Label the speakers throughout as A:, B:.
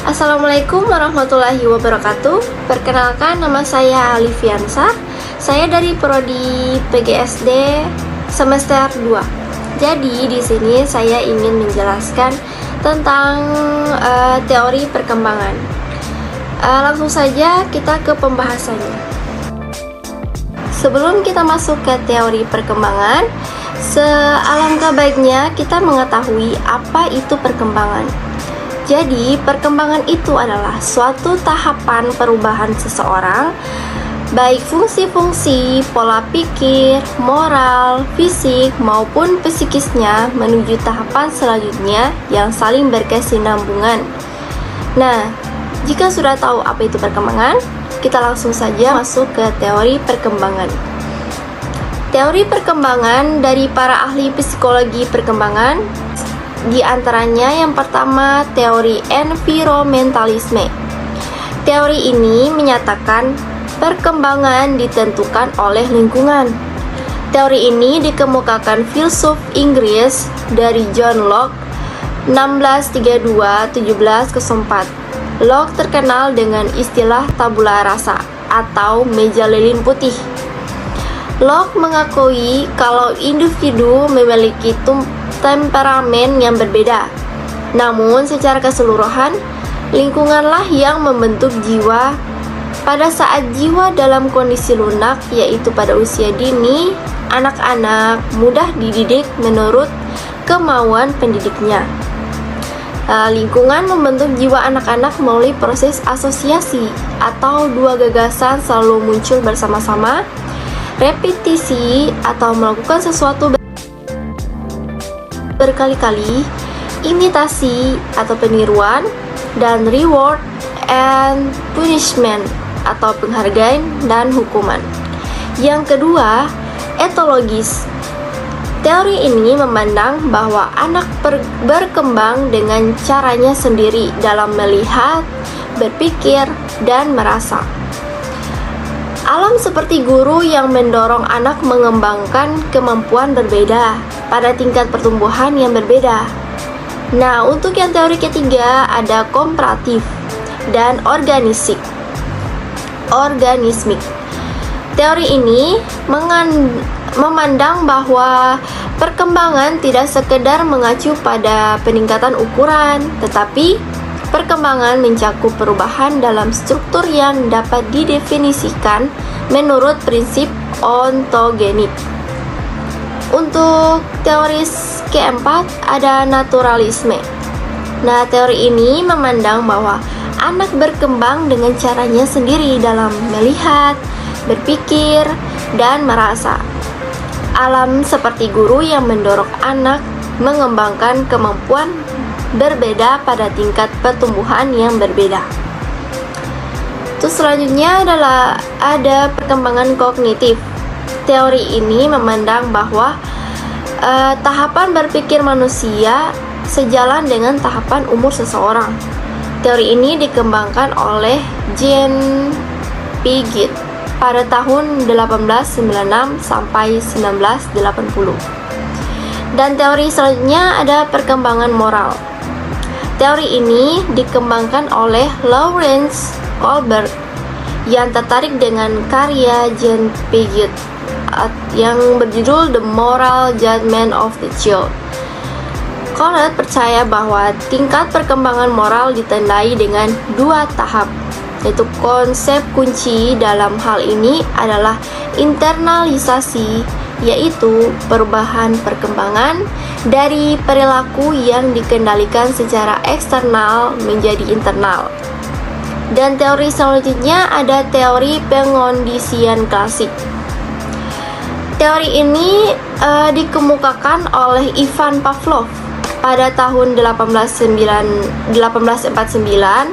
A: Assalamualaikum warahmatullahi wabarakatuh. Perkenalkan, nama saya Alifiansa. Saya dari Prodi PGSD semester 2. Jadi di sini saya ingin menjelaskan tentang teori perkembangan. Langsung saja kita ke pembahasannya. Sebelum kita masuk ke teori perkembangan, sealangkah baiknya kita mengetahui apa itu perkembangan. Jadi, perkembangan itu adalah suatu tahapan perubahan seseorang, baik fungsi-fungsi, pola pikir, moral, fisik, maupun psikisnya menuju tahapan selanjutnya yang saling berkesinambungan. Nah, jika sudah tahu apa itu perkembangan, kita langsung saja masuk ke teori perkembangan. Teori perkembangan dari para ahli psikologi perkembangan, di antaranya yang pertama teori environmentalisme. Teori ini menyatakan perkembangan ditentukan oleh lingkungan. Teori ini dikemukakan filsuf Inggris dari John Locke 1632-1704. Locke terkenal dengan istilah tabula rasa atau meja lilin putih. Locke mengakui kalau individu memiliki temperamen yang berbeda. Namun secara keseluruhan, lingkunganlah yang membentuk jiwa. Pada saat jiwa dalam kondisi lunak, yaitu pada usia dini, anak-anak mudah dididik menurut kemauan pendidiknya. Lingkungan membentuk jiwa anak-anak melalui proses asosiasi atau dua gagasan selalu muncul bersama-sama, repetisi atau melakukan sesuatu berkali-kali, imitasi atau peniruan, dan reward and punishment atau penghargaan dan hukuman. Yang kedua, etologis. Teori ini memandang bahwa anak berkembang dengan caranya sendiri dalam melihat, berpikir, dan merasa. Alam seperti guru yang mendorong anak mengembangkan kemampuan berbeda pada tingkat pertumbuhan yang berbeda. Nah, untuk yang teori ketiga ada komparatif dan organismik. Teori ini memandang bahwa perkembangan tidak sekedar mengacu pada peningkatan ukuran, tetapi perkembangan mencakup perubahan dalam struktur yang dapat didefinisikan menurut prinsip ontogenik. Untuk teori keempat ada naturalisme. Nah, teori ini memandang bahwa anak berkembang dengan caranya sendiri dalam melihat, berpikir, dan merasa. Alam seperti guru yang mendorong anak mengembangkan kemampuan berbeda pada tingkat pertumbuhan yang berbeda. Terus selanjutnya adalah ada perkembangan kognitif. Teori ini memandang bahwa tahapan berpikir manusia sejalan dengan tahapan umur seseorang. Teori ini dikembangkan oleh Jean Piaget pada tahun 1896 sampai 1980. Dan teori selanjutnya ada perkembangan moral. Teori ini dikembangkan oleh Lawrence Kohlberg yang tertarik dengan karya Jean Piaget yang berjudul The Moral Judgment of the Child. Kohlberg percaya bahwa tingkat perkembangan moral ditandai dengan dua tahap, yaitu konsep kunci dalam hal ini adalah internalisasi, yaitu perubahan perkembangan dari perilaku yang dikendalikan secara eksternal menjadi internal. Dan teori selanjutnya ada teori pengondisian klasik. Teori ini dikemukakan oleh Ivan Pavlov pada tahun 1849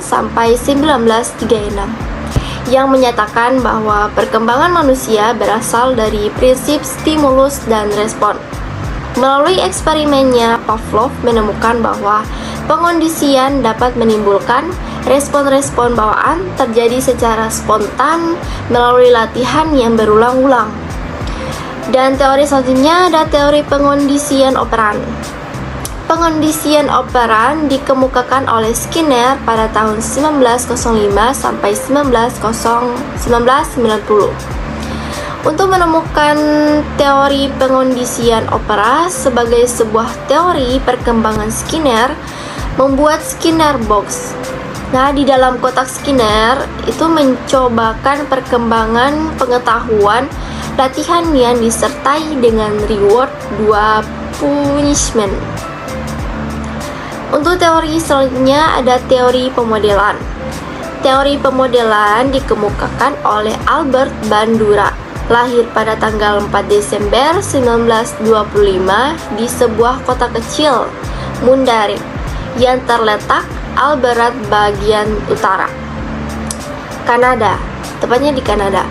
A: sampai 1936, yang menyatakan bahwa perkembangan manusia berasal dari prinsip stimulus dan respon. Melalui eksperimennya, Pavlov menemukan bahwa pengondisian dapat menimbulkan respon-respon bawaan terjadi secara spontan melalui latihan yang berulang-ulang. Dan teori selanjutnya ada teori pengondisian operan. Pengondisian operan dikemukakan oleh Skinner pada tahun 1905 sampai 1990. Untuk menemukan teori pengondisian opera sebagai sebuah teori perkembangan Skinner, membuat Skinner Box. Nah, di dalam kotak Skinner itu mencobakan perkembangan pengetahuan latihan yang disertai dengan reward 2 punishment. Untuk teori selanjutnya ada teori pemodelan. Teori pemodelan dikemukakan oleh Albert Bandura, lahir pada tanggal 4 Desember 1925 di sebuah kota kecil, Mundare, yang terletak Alberta bagian utara, Kanada, tepatnya di Kanada.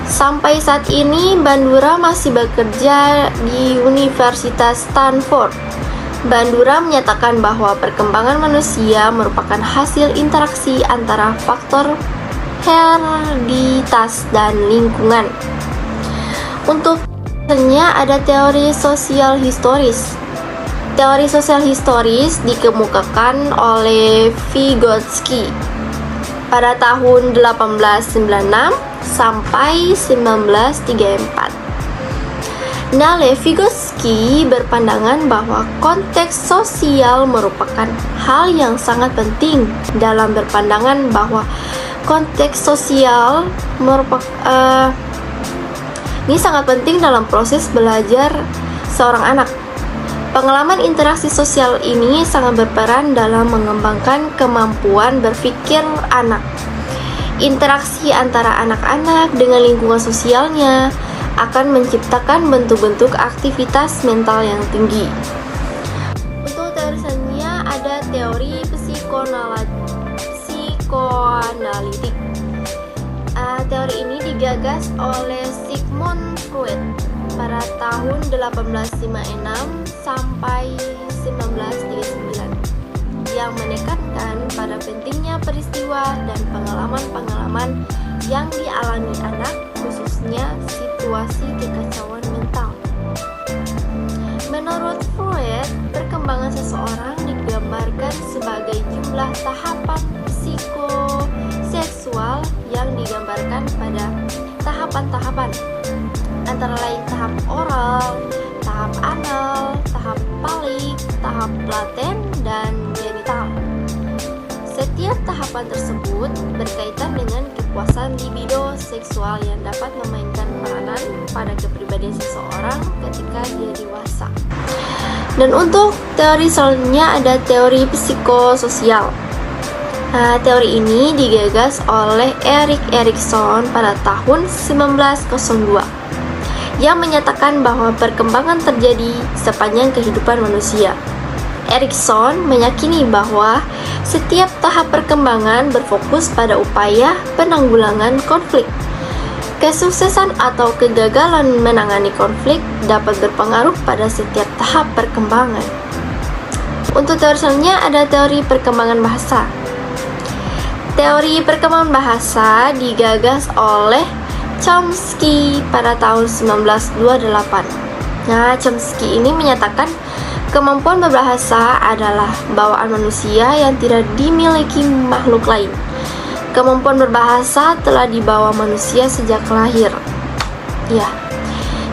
A: Sampai saat ini Bandura masih bekerja di Universitas Stanford. Bandura menyatakan bahwa perkembangan manusia merupakan hasil interaksi antara faktor hereditas dan lingkungan. Untuk ada teori sosial historis. Teori sosial historis dikemukakan oleh Vygotsky pada tahun 1896 sampai 1934. Nah, Vygotsky berpandangan bahwa konteks sosial merupakan hal yang sangat penting dalam berpandangan bahwa konteks sosial ini sangat penting dalam proses belajar seorang anak. Pengalaman interaksi sosial ini sangat berperan dalam mengembangkan kemampuan berpikir anak. Interaksi antara anak-anak dengan lingkungan sosialnya akan menciptakan bentuk-bentuk aktivitas mental yang tinggi. Untuk teori selanjutnya ada teori psikoanalitik. Teori ini digagas oleh Sigmund Freud pada tahun 1856 sampai 1939, yang menekankan pada pentingnya peristiwa dan pengalaman-pengalaman yang dialami anak, khususnya situasi kekacauan mental. Menurut Freud, perkembangan seseorang digambarkan sebagai jumlah tahapan psikoseksual yang digambarkan pada tahapan-tahapan, antara lain tahap oral, tahap anal, tahap palik, tahap laten, dan genital. Setiap tahapan tersebut berkaitan dengan kepuasan libido seksual yang dapat memainkan peranan pada kepribadian seseorang ketika dia dewasa. Dan untuk teori selanjutnya ada teori psikososial. Teori ini digagas oleh Erik Erikson pada tahun 1902, yang menyatakan bahwa perkembangan terjadi sepanjang kehidupan manusia. Erikson meyakini bahwa setiap tahap perkembangan berfokus pada upaya penanggulangan konflik. Kesuksesan atau kegagalan menangani konflik dapat berpengaruh pada setiap tahap perkembangan. Untuk teori selanjutnya ada teori perkembangan bahasa. Teori perkembangan bahasa digagas oleh Chomsky pada tahun 1928. Nah, Chomsky ini menyatakan kemampuan berbahasa adalah bawaan manusia yang tidak dimiliki makhluk lain. Kemampuan berbahasa telah dibawa manusia sejak lahir. Ya.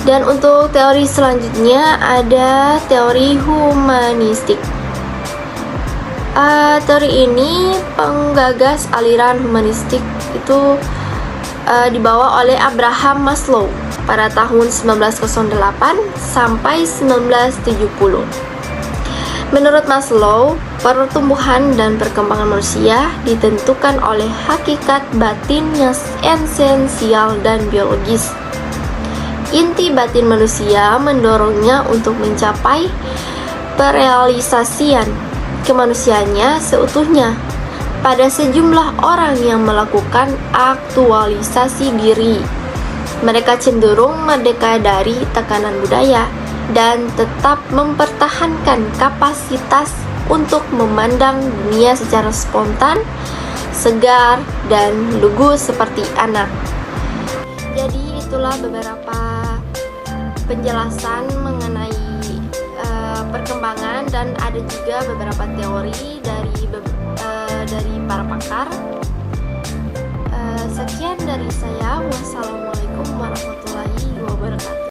A: Dan untuk teori selanjutnya ada teori humanistik. Teori ini penggagas aliran humanistik itu dibawa oleh Abraham Maslow pada tahun 1908 sampai 1970. Menurut Maslow, pertumbuhan dan perkembangan manusia ditentukan oleh hakikat batin yang esensial dan biologis. Inti batin manusia mendorongnya untuk mencapai perealisasian kemanusiaannya seutuhnya pada sejumlah orang yang melakukan aktualisasi diri. Mereka cenderung merdeka dari tekanan budaya dan tetap mempertahankan kapasitas untuk memandang dunia secara spontan, segar, dan lugu seperti anak. Jadi itulah beberapa penjelasan mengenai perkembangan dan ada juga beberapa teori dari para pakar